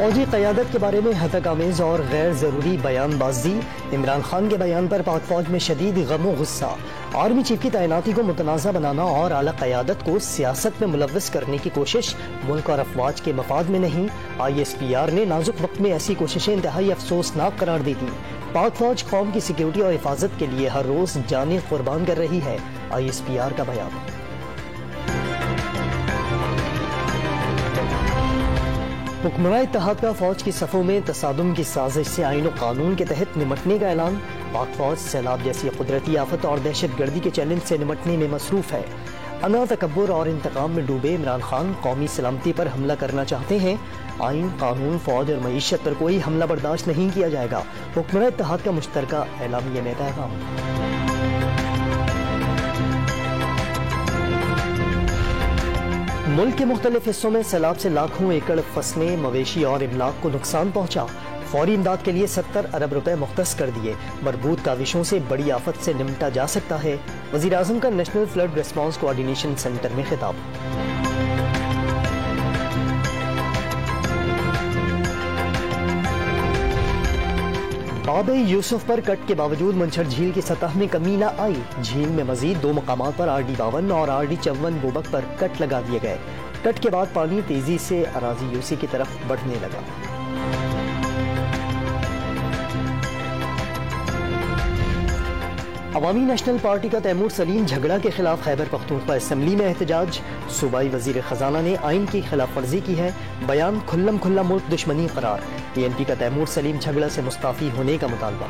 फौजी क़यादत के बारे में हतक-आमेज़ और गैर ज़रूरी बयानबाजी। इमरान खान के बयान पर पाक फौज में शदीद गम व गुस्सा। आर्मी चीफ की तैनाती को मुतनाज़ा बनाना और आला क़यादत को सियासत में मुलव्वस करने की कोशिश मुल्क और अफवाज के मफाद में नहीं। ISPR ने नाजुक वक्त में ऐसी कोशिशें इंतहाई अफसोसनाक करार दी थी। पाक फौज कौम की सिक्योरिटी और हिफाजत के लिए हर रोज़ जानें कुर्बान कर रही है। ISPR का बयान। हुक्मरान इत्तेहाद का फौज की सफ़ों में तसादुम की साजिश से आईन और कानून के तहत निमटने का ऐलान। पाक फौज सैलाब जैसी कुदरती आफत और दहशत गर्दी के चैलेंज से निमटने में मसरूफ है। अना, तकब्बुर और इंतकाम में डूबे इमरान खान कौमी सलामती पर हमला करना चाहते हैं। आइन, कानून, फौज और मईशत पर कोई हमला बर्दाश्त नहीं किया जाएगा। हुक्मरान इत्तेहाद का मुश्तरका एलामिया में पैगाम। मुल्क के मुख्तलिफ हिस्सों में सैलाब से लाखों एकड़ फसलें, मवेशी और इमलाक को नुकसान पहुंचा। फौरी इमदाद के लिए 70 अरब रुपए मुख्तस कर दिए। मरबूत काविशों से बड़ी आफत से निपटा जा सकता है। वज़ीर आज़म का national flood response coordination centre में खिताब। बाबे यूसुफ पर कट के बावजूद मंछर झील की सतह में कमी न आई। झील में मजीद 2 मकामात पर RD-52 और RD-54 गोबक पर कट लगा दिए गए। कट के बाद पानी तेजी से अराजी यूसी की तरफ बढ़ने लगा। अवामी नेशनल पार्टी का तैमूर सलीम झगड़ा के खिलाफ खैबर पख्तूनख्वा असम्बली में एहतजाज। सूबाई वजीर खजाना ने आइन की खिलाफ वर्जी की है। बयान खुल्लम खुल्ला मुल्क दुश्मनी करार। PNP का तैमूर सलीम झगड़ा से मुस्ताफी होने का मुतालबा।